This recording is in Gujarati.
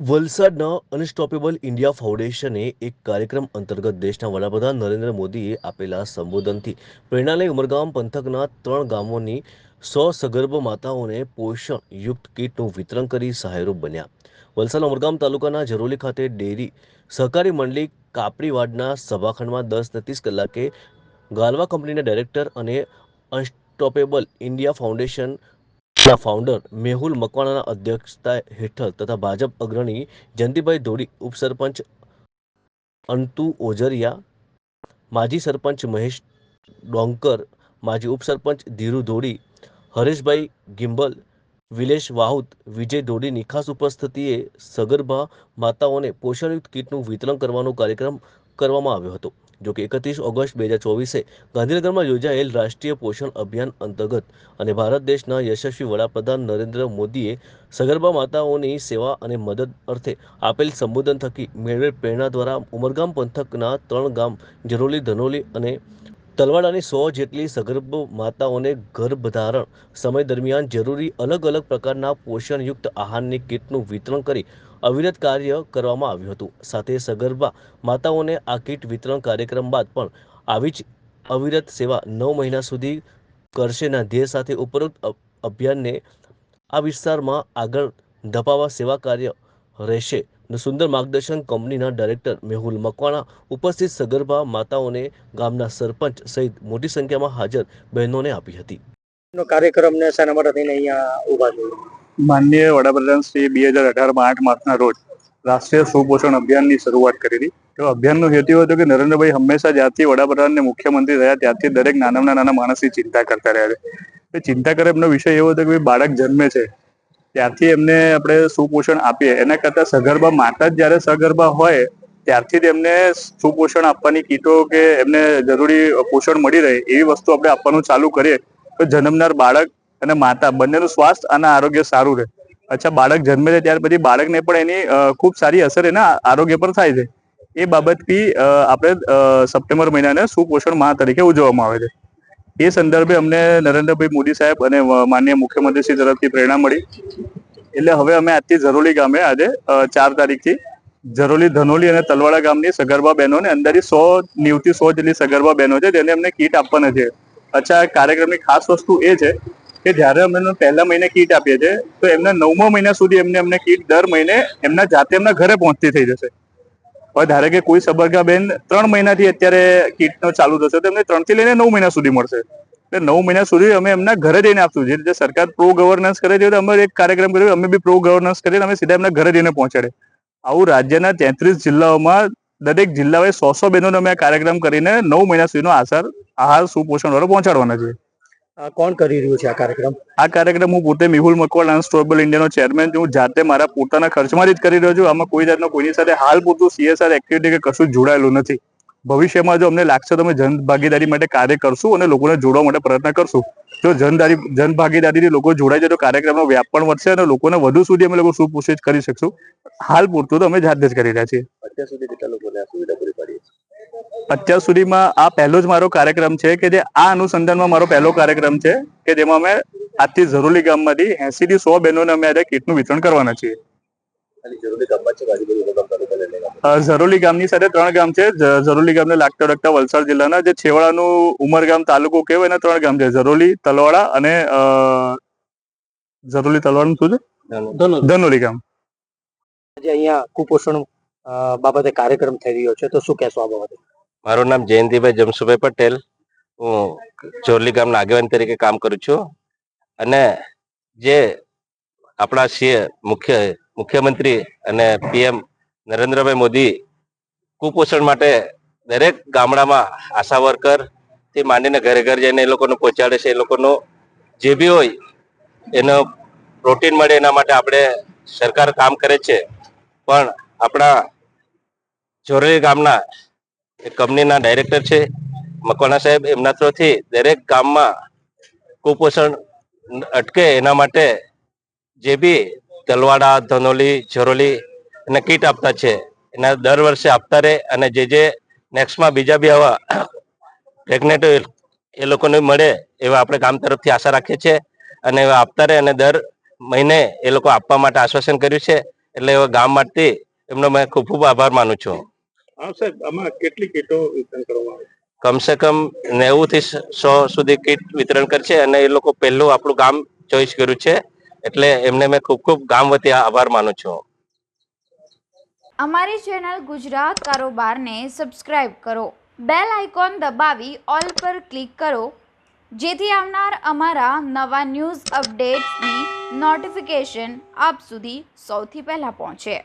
વલસાડના અનસ્ટોપેબલ ઇન્ડિયા ફાઉન્ડેશને એક કાર્યક્રમ અંતર્ગત દેશના વડાપ્રધાન નરેન્દ્ર મોદીએ આપેલા સંબોધનથી પ્રેરણા લઈ ઉમરગામ પંથકના 3 ગામોની 100 સગર્ભ માતાઓને પોષણ યુક્ત કીટનું વિતરણ કરી સહાયરૂપ બન્યા. વલસાડ ઉમરગામ તાલુકાના જરોલી ખાતે ડેરી સહકારી મંડળી કાપડીવાડના સભાખંડમાં 10 ને 30 કલાકે ગાલવા કંપનીના ડાયરેક્ટર અને અનસ્ટોપેબલ ઇન્ડિયા ફાઉન્ડેશન ના ફાઉન્ડર મેહુલ મકવાણાના અધ્યક્ષતા હેઠળ તથા ભાજપ અગ્રણી જયંતિભાઈ ધોડી, ઉપસરપંચ અંતુ ઓજરિયા, માજી સરપંચ મહેશ ડોંકર, માજી ઉપસરપંચ ધીરુ ધોડી, હરેશભાઈ ગિમ્બલ, વિલેશ વાહુત, વિજય ધોડીની ખાસ ઉપસ્થિતિએ સગર્ભા માતાઓને પોષણયુક્ત કીટનું વિતરણ કરવાનો કાર્યક્રમ કરવામાં આવ્યો હતો. જોકે 31 ઓગસ્ટ 2024 ગાંધીનગરમાં યોજાયેલ રાષ્ટ્રીય પોષણ અભિયાન અંતર્ગત અને ભારત દેશના યશસ્વી વડાપ્રધાન નરેન્દ્ર મોદીએ સગર્ભા માતાઓની સેવા અને મદદ અર્થે આપેલ સંબોધન થકી મેળવેલ પ્રેરણા દ્વારા ઉમરગામ પંથકના 3 ગામ જરોલી, ધનોલી અને તલવાડાની 100 જેટલી સગર્ભ માતાઓને ગર્ભધારણ સમય દરમિયાન જરૂરી અલગ અલગ પ્રકારના પોષણયુક્ત આહારની કીટનું વિતરણ કરી અવિરત કાર્ય કરવામાં આવ્યું હતું. સાથે સગર્ભા માતાઓને આ કીટ વિતરણ કાર્યક્રમ બાદ પણ આવી જ અવિરત સેવા 9 મહિના સુધી કરશેના ધ્યેય સાથે ઉપરોક્ત અભિયાનને આ વિસ્તારમાં આગળ ધપાવવા સેવા કાર્ય રહેશે. સુંદર માર્ગદર્શન કંપનીના ડાયરેક્ટર મેહુલ મકવાણા ઉપસ્થિત સગર્ભા માતાઓને ગામના સરપંચ સહિત મોટી સંખ્યામાં હાજર બહેનોને આપી હતી. કાર્યક્રમને શાના માટે થઈને અહીંયા ઉભા છો? માનનીય વડાપ્રધાન શ્રી 2018માં 8 માર્ચના રોજ રાષ્ટ્રીય સુપોષણ અભિયાનની શરૂઆત કરી હતી. તો અભિયાનનો હેતુ હતો કે નરેન્દ્રભાઈ હંમેશા જ્યારથી વડાપ્રધાન ને મુખ્યમંત્રી રહ્યા ત્યારથી દરેક નાના માણસની ચિંતા કરતા રહ્યા છે. તો ચિંતા કરે એમનો વિષય એવો હતો કે બાળક જન્મે છે ત્યારથી એમને આપણે સુપોષણ આપીએ, એના કરતાં સગર્ભા માતા જ જ્યારે સગર્ભા હોય ત્યારથી જ એમને સુપોષણ આપવાની કીટો કે એમને જરૂરી પોષણ મળી રહે એવી વસ્તુ આપણે આપવાનું ચાલુ કરીએ તો જન્મનાર બાળક અને માતા બંનેનું સ્વાસ્થ્ય અને આરોગ્ય સારું રહે. અચ્છા, બાળક જન્મે છે ત્યાર પછી બાળકને પણ એની ખૂબ સારી અસર એના આરોગ્ય પર થાય છે. એ બાબતથી આપણે સપ્ટેમ્બર મહિનાને સુપોષણ માહ તરીકે ઉજવવામાં આવે છે. એ સંદર્ભે અમને નરેન્દ્રભાઈ મોદી સાહેબ અને માનનીય મુખ્યમંત્રી શ્રી તરફથી પ્રેરણા મળી. એટલે હવે અમે આજથી ઝરોલી ગામે આજે 4 તારીખથી ઝરોલી, ધનોલી અને તલવાડા ગામની સગર્ભા બહેનોને અંદાજે 90 થી 100 જેટલી સગર્ભા બહેનો છે જેને અમને કીટ આપવાના છે. અચ્છા, કાર્યક્રમની ખાસ વસ્તુ એ છે કે જ્યારે અમે પહેલા મહિને કીટ આપીએ છીએ તો એમના 9મા મહિના સુધી એમને કીટ દર મહિને એમના જાતે એમના ઘરે પહોંચતી થઈ જશે. હવે ધારે કે કોઈ સગર્ભા બેન 3 મહિનાથી અત્યારે કીટનો ચાલુ થશે તો એમને 3 થી લઈને 9 મહિના સુધી મળશે. એટલે 9 મહિના સુધી અમે એમના ઘરે જઈને આપશું. જે રીતે સરકાર પ્રો ગવર્નન્સ કરે છે અમે એક કાર્યક્રમ કર્યો, અમે બી પ્રો ગવર્નન્સ કરીને અમે સીધા એમના ઘરે જઈને પહોંચાડે. આવું રાજ્યના 33 જિલ્લાઓમાં દરેક જિલ્લાએ 100 બહેનોને અમે આ કાર્યક્રમ કરીને 9 મહિના સુધીનો આહાર સુપોષણ વાળો પહોંચાડવાના છે. કોણ કરી રહ્યું છે આ કાર્યક્રમ? આ કાર્યક્રમ હું પોતે મેહુલ મકવાણા અનસ્ટોપેબલ ઇન્ડિયાનો ચેરમેન છું. હું જાતે મારા પોતાના ખર્ચમાંથી જ કરી રહ્યો છું. આમાં કોઈ જાતનો કોઈની સાથે હાલ પૂરતું CSR એક્ટિવિટી કે કશું જોડાયેલું નથી. ભવિષ્યમાં જો અમને લાગશે તો અમે જન ભાગીદારી માટે કાર્ય કરશું અને લોકોને જોડવા માટે પ્રયત્ન કરશું. જો જન ભાગીદારીથી લોકો જોડાય છે તો કાર્યક્રમનો વ્યાપ પણ વધશે અને લોકોને વધુ સુધી અમે લોકો સુપોષિત કરી શકશું. હાલ પૂરતું તો અમે જાતે જ કરી રહ્યા છીએ. અત્યાર સુધી કેટલા લોકોને આ સુવિધા પૂરી પાડી? અત્યાર સુધીમાં આ પહેલો જ મારો કાર્યક્રમ છે કે જે આ અનુસંધાનમાં મારો પહેલો કાર્યક્રમ છે કે જેમાં અમે આજથી ઝરોલી ગામમાંથી 80 થી 100 બહેનોને અમે આજે કીટનું વિતરણ કરવાના છીએ. ઝરોલી ગામની સાથે 3 ગામ છે. ઝરોલી ગામને લાગતા વળગતા વલસાડ જિલ્લાના જે છેવાડાનું ઉમરગામ તાલુકો કહેવાય એના 3 ગામ છે, ઝરોલી, તલવાડા અને ઝરોલી તલવાડાનું શું છે? ધનોલી ગામ. આજે અહીંયા કુપોષણ બાબતે કાર્યક્રમ થઈ રહ્યો છે તો શું કહેશો આ બાબતે? મારું નામ જયંતિભાઈ જમશુભાઈ પટેલ. હું ચોરલી ગામના આગેવાન તરીકે કામ કરું છું અને જે આપણા મુખ્યમંત્રી અને PM નરેન્દ્રભાઈ મોદી કુપોષણ માટે દરેક ગામડામાં આશા વર્કર થી માંડીને ઘરે ઘર જઈને એ લોકોને પહોંચાડે છે. એ લોકોનું જે બી હોય એનો પ્રોટીન મળે એના માટે આપણે સરકાર કામ કરે છે. પણ આપણા ચોરલી ગામના કંપનીના ડાયરેક્ટર છે મકવાણા સાહેબ, એમના થ્રુથી દરેક ગામમાં કુપોષણ અટકે એના માટે જે બી તલવાડા, ધનોલી, ઝરોલી એને કીટ આપતા છે એના દર વર્ષે આપતા રહે અને જે નેક્સ્ટમાં બીજા બી આવા પ્રેગ્નેન્ટ એ લોકોને મળે એવા આપણે ગામ તરફથી આશા રાખીએ છીએ અને એવા આપતા રહે અને દર મહિને એ લોકો આપવા માટે આશ્વાસન કર્યું છે. એટલે એવા ગામ માટે એમનો મેં ખૂબ ખૂબ આભાર માનું છું. હા સાહેબ, આમાં કેટલી કીટો વિતરણ કરવામાં આવે? કમસે કમ 90 થી 100 સુધી કીટ વિતરણ કરશે અને એ લોકો પહેલું આપણું ગામ ચોઈસ કર્યું છે એટલે એમને મેં ખૂબ ખૂબ ગામ વતી આભાર માનું છું. અમારી ચેનલ ગુજરાત કારોબારને સબસ્ક્રાઇબ કરો, બેલ આઇકોન દબાવી ઓલ પર ક્લિક કરો, જેથી આવનાર અમારા નવા ન્યૂઝ અપડેટ્સની નોટિફિકેશન આપ સુધી સૌથી પહેલાં પહોંચે.